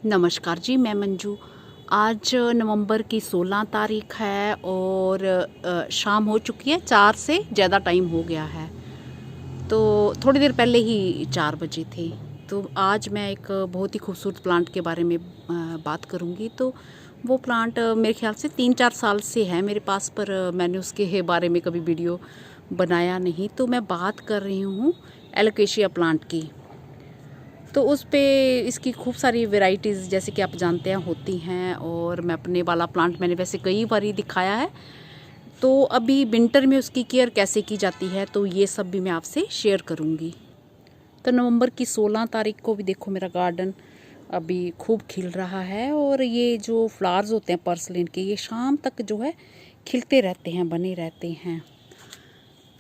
नमस्कार जी, मैं मंजू। आज नवंबर की 16 तारीख है और शाम हो चुकी है। 4 से ज़्यादा टाइम हो गया है, तो थोड़ी देर पहले ही 4 बजे थे। तो आज मैं एक बहुत ही खूबसूरत प्लांट के बारे में बात करूंगी। तो वो प्लांट मेरे ख्याल से 3-4 साल से है मेरे पास, पर मैंने उसके बारे में कभी वीडियो बनाया नहीं। तो मैं बात कर रही हूँ एलोकेशिया प्लांट की। तो उस पे इसकी खूब सारी वैरायटीज़, जैसे कि आप जानते हैं, होती हैं। और मैं अपने वाला प्लांट मैंने वैसे कई बार ही दिखाया है। तो अभी विंटर में उसकी केयर कैसे की जाती है, तो ये सब भी मैं आपसे शेयर करूँगी। तो नवंबर की 16 तारीख को भी देखो, मेरा गार्डन अभी खूब खिल रहा है। और ये जो फ्लावर्स होते हैं पर्सलिन के, ये शाम तक जो है खिलते रहते हैं, बने रहते हैं।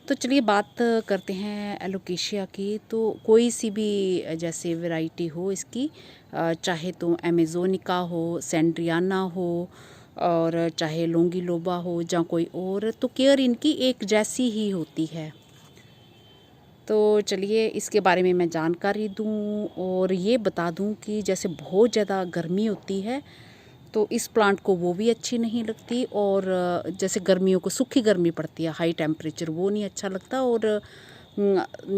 तो चलिए बात करते हैं एलोकेशिया की। तो कोई सी भी जैसे वैरायटी हो इसकी, चाहे तो अमेज़ोनिका हो, सेंड्रियाना हो, और चाहे लोंगीलोबा हो या कोई और, तो केयर इनकी एक जैसी ही होती है। तो चलिए इसके बारे में मैं जानकारी दूं और ये बता दूं कि जैसे बहुत ज़्यादा गर्मी होती है तो इस प्लांट को वो भी अच्छी नहीं लगती। और जैसे गर्मियों को सूखी गर्मी पड़ती है, हाई टेम्परेचर, वो नहीं अच्छा लगता। और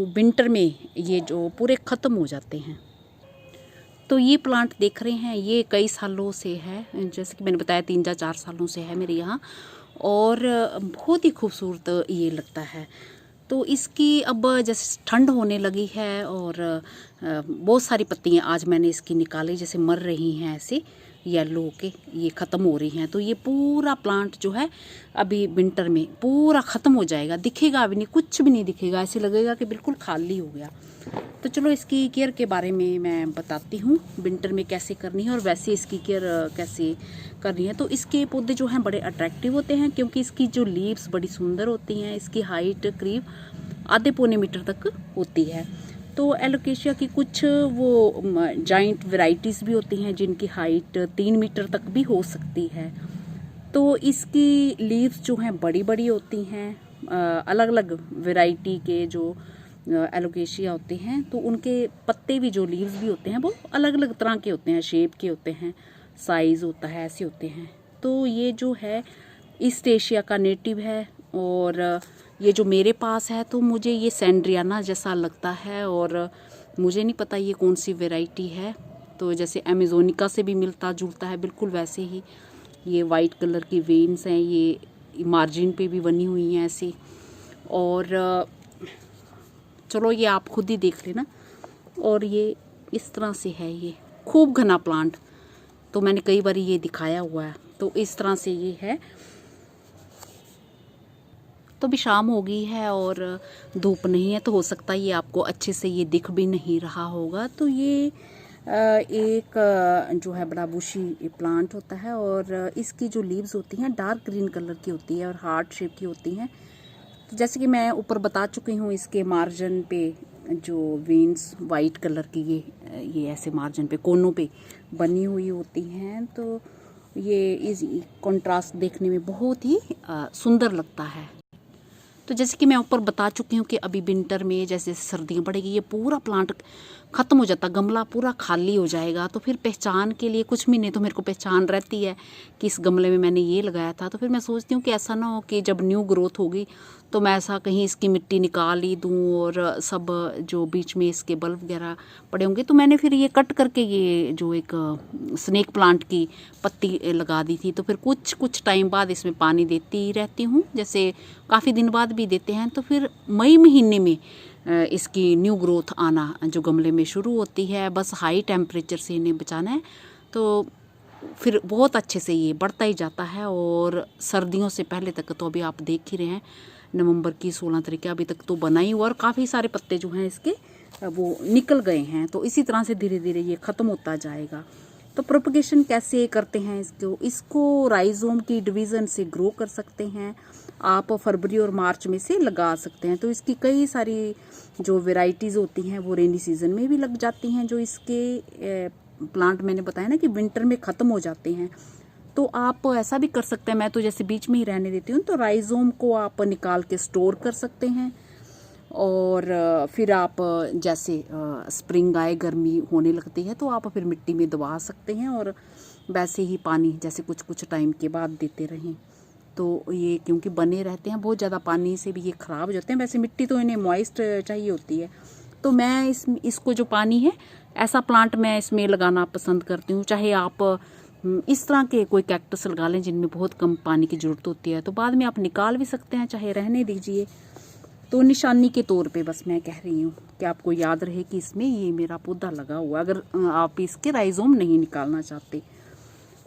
विंटर में ये जो पूरे ख़त्म हो जाते हैं। तो ये प्लांट देख रहे हैं, ये कई सालों से है, जैसे कि मैंने बताया 3 या 4 सालों से है मेरे यहाँ। और बहुत ही खूबसूरत ये लगता है। तो इसकी अब जैसे ठंड होने लगी है और बहुत सारी पत्तियां आज मैंने इसकी निकाली, जैसे मर रही हैं ऐसे येलो के, ये ख़त्म हो रही हैं। तो ये पूरा प्लांट जो है अभी विंटर में पूरा ख़त्म हो जाएगा, दिखेगा अभी नहीं, कुछ भी नहीं दिखेगा, ऐसे लगेगा कि बिल्कुल खाली हो गया। तो चलो इसकी केयर के बारे में मैं बताती हूँ, विंटर में कैसे करनी है और वैसे इसकी केयर कैसे करनी है। तो इसके पौधे जो हैं बड़े अट्रैक्टिव होते हैं, क्योंकि इसकी जो लीव्स बड़ी सुंदर होती हैं। इसकी हाइट करीब आधे पौने मीटर तक होती है। तो एलोकेशिया की कुछ वो जाइंट वैरायटीज़ भी होती हैं जिनकी हाइट 3 मीटर तक भी हो सकती है। तो इसकी लीव्स जो हैं बड़ी बड़ी होती हैं। अलग अलग वैरायटी के जो एलोकेशिया होते हैं तो उनके पत्ते भी, जो लीव्स भी होते हैं, वो अलग अलग तरह के होते हैं, शेप के होते हैं, साइज़ होता है, ऐसे होते हैं। तो ये जो है ईस्ट एशिया का नेटिव है। और ये जो मेरे पास है तो मुझे ये सेंड्रियाना जैसा लगता है, और मुझे नहीं पता ये कौन सी वैरायटी है। तो जैसे अमेज़ोनिका से भी मिलता जुलता है बिल्कुल वैसे ही। ये वाइट कलर की वेन्स हैं, ये मार्जिन पे भी बनी हुई हैं ऐसे। और चलो ये आप खुद ही देख लेना। और ये इस तरह से है, ये खूब घना प्लांट। तो मैंने कई बार ये दिखाया हुआ है। तो इस तरह से ये है। तो भी शाम हो गई है और धूप नहीं है, तो हो सकता है ये आपको अच्छे से ये दिख भी नहीं रहा होगा। तो ये एक जो है बड़ा बुशी प्लांट होता है। और इसकी जो लीव्स होती हैं डार्क ग्रीन कलर की होती है और हार्ट शेप की होती हैं। तो जैसे कि मैं ऊपर बता चुकी हूँ, इसके मार्जिन पे जो वेन्स वाइट कलर की, ये ऐसे मार्जिन पे कोनों पे बनी हुई होती हैं। तो ये इस कंट्रास्ट देखने में बहुत ही सुंदर लगता है। तो जैसे कि मैं ऊपर बता चुकी हूँ कि अभी विंटर में जैसे सर्दियाँ बढ़ेगी, ये पूरा प्लांट ख़त्म हो जाता, गमला पूरा खाली हो जाएगा। तो फिर पहचान के लिए कुछ महीने तो मेरे को पहचान रहती है कि इस गमले में मैंने ये लगाया था। तो फिर मैं सोचती हूँ कि ऐसा ना हो कि जब न्यू ग्रोथ होगी तो मैं ऐसा कहीं इसकी मिट्टी निकाल ही दूँ और सब जो बीच में इसके बल्ब वगैरह पड़े होंगे। तो मैंने फिर ये कट करके ये जो एक स्नेक प्लांट की पत्ती लगा दी थी। तो फिर कुछ टाइम बाद इसमें पानी देती ही रहती हूँ, जैसे काफ़ी दिन बाद भी देते हैं। तो फिर मई महीने में इसकी न्यू ग्रोथ आना जो गमले में शुरू होती है। बस हाई टेम्परेचर से इन्हें बचाना है, तो फिर बहुत अच्छे से ये बढ़ता ही जाता है। और सर्दियों से पहले तक तो अभी आप देख ही रहे हैं, नवंबर की 16 तारीख अभी तक तो बना ही हुआ और काफ़ी सारे पत्ते जो हैं इसके वो निकल गए हैं। तो इसी तरह से धीरे धीरे ये ख़त्म होता जाएगा। तो प्रोपगेशन कैसे करते हैं इसको राइजोम की डिवीज़न से ग्रो कर सकते हैं आप। फरवरी और मार्च में से लगा सकते हैं। तो इसकी कई सारी जो वेराइटीज़ होती हैं वो रेनी सीजन में भी लग जाती हैं। जो इसके प्लांट मैंने बताया ना कि विंटर में ख़त्म हो जाते हैं। तो आप ऐसा भी कर सकते हैं, मैं तो जैसे बीच में ही रहने देती हूँ, तो राइजोम को आप निकाल के स्टोर कर सकते हैं। और फिर आप जैसे स्प्रिंग आए, गर्मी होने लगती है, तो आप फिर मिट्टी में दबा सकते हैं और वैसे ही पानी जैसे कुछ कुछ टाइम के बाद देते रहें। तो ये क्योंकि बने रहते हैं, बहुत ज़्यादा पानी से भी ये ख़राब हो जाते हैं। वैसे मिट्टी तो इन्हें मॉइस्ट चाहिए होती है। तो मैं इसको जो पानी है, ऐसा प्लांट मैं इसमें लगाना पसंद करती हूँ। चाहे आप इस तरह के कोई कैक्टस लगा लें जिनमें बहुत कम पानी की ज़रूरत होती है, तो बाद में आप निकाल भी सकते हैं, चाहे रहने दीजिए। तो निशानी के तौर पे बस मैं कह रही हूँ कि आपको याद रहे कि इसमें ये मेरा पौधा लगा हुआ, अगर आप इसके राइजोम नहीं निकालना चाहते।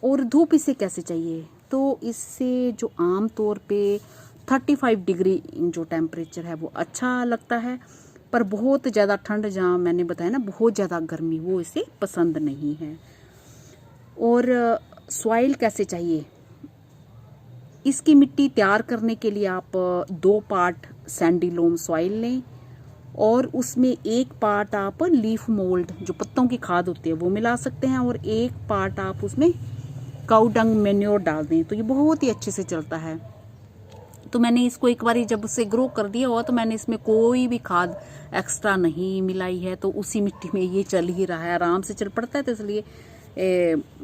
और धूप इसे कैसे चाहिए, तो इससे जो आम तौर पे 35 डिग्री जो टेम्परेचर है वो अच्छा लगता है, पर बहुत ज़्यादा ठंड, जहाँ मैंने बताया ना बहुत ज़्यादा गर्मी, वो इसे पसंद नहीं है। और सॉइल कैसे चाहिए, इसकी मिट्टी तैयार करने के लिए आप 2 पार्ट सैंडी लोम सॉइल लें और उसमें 1 पार्ट आप लीफ मोल्ड जो पत्तों की खाद होती है वो मिला सकते हैं, और 1 पार्ट आप उसमें काऊ डंग मैन्योर डाल दें, तो ये बहुत ही अच्छे से चलता है। तो मैंने इसको एक बार जब से ग्रो कर दिया हुआ, तो मैंने इसमें कोई भी खाद एक्स्ट्रा नहीं मिलाई है, तो उसी मिट्टी में ये चल ही रहा है, आराम से चल पड़ता है, तो इसलिए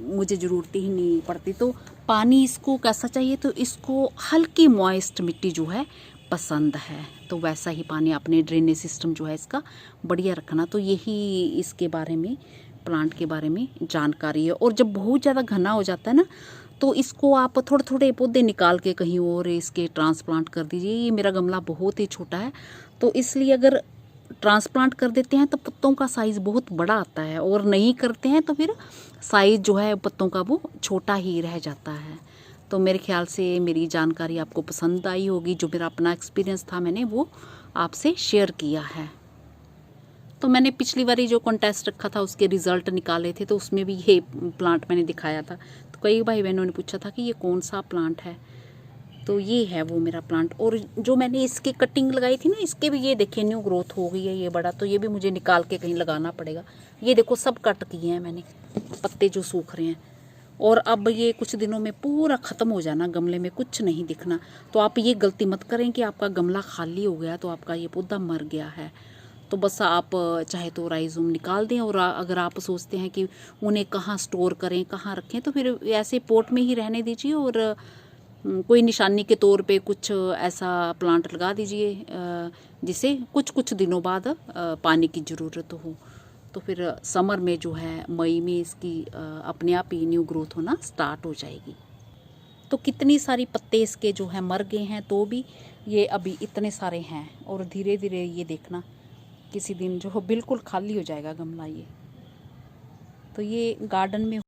मुझे ज़रूरत ही नहीं पड़ती। तो पानी इसको कैसा चाहिए, तो इसको हल्की मॉइस्ट मिट्टी जो है पसंद है, तो वैसा ही पानी, अपने ड्रेनेज सिस्टम जो है इसका बढ़िया रखना। तो यही इसके बारे में, प्लांट के बारे में जानकारी है। और जब बहुत ज़्यादा घना हो जाता है ना, तो इसको आप थोड़े थोड़े पौधे निकाल के कहीं और इसके ट्रांसप्लांट कर दीजिए। ये मेरा गमला बहुत ही छोटा है, तो इसलिए अगर ट्रांसप्लांट कर देते हैं तो पत्तों का साइज़ बहुत बड़ा आता है, और नहीं करते हैं तो फिर साइज़ जो है पत्तों का वो छोटा ही रह जाता है। तो मेरे ख्याल से मेरी जानकारी आपको पसंद आई होगी, जो मेरा अपना एक्सपीरियंस था मैंने वो आपसे शेयर किया है। तो मैंने पिछली बारी जो कॉन्टेस्ट रखा था उसके रिज़ल्ट निकाले थे, तो उसमें भी ये प्लांट मैंने दिखाया था। तो कई भाई बहनों ने पूछा था कि ये कौन सा प्लांट है, तो ये है वो मेरा प्लांट। और जो मैंने इसकी कटिंग लगाई थी ना, इसके भी ये देखिए न्यू ग्रोथ हो गई है ये बड़ा, तो ये भी मुझे निकाल के कहीं लगाना पड़ेगा। ये देखो सब कट किए हैं मैंने, पत्ते जो सूख रहे हैं, और अब ये कुछ दिनों में पूरा ख़त्म हो जाना, गमले में कुछ नहीं दिखना। तो आप ये गलती मत करें कि आपका गमला खाली हो गया तो आपका ये पौधा मर गया है। तो बस आप चाहे तो राइजोम निकाल दें, और अगर आप सोचते हैं कि उन्हें कहाँ स्टोर करें, कहाँ रखें, तो फिर ऐसे पोट में ही रहने दीजिए, और कोई निशानी के तौर पे कुछ ऐसा प्लांट लगा दीजिए जिसे कुछ कुछ दिनों बाद पानी की ज़रूरत हो। तो फिर समर में जो है, मई में इसकी अपने आप ही न्यू ग्रोथ होना स्टार्ट हो जाएगी। तो कितनी सारी पत्ते इसके जो है मर गए हैं, तो भी ये अभी इतने सारे हैं, और धीरे धीरे ये देखना किसी दिन जो बिल्कुल खाली हो जाएगा गमला ये। तो ये गार्डन में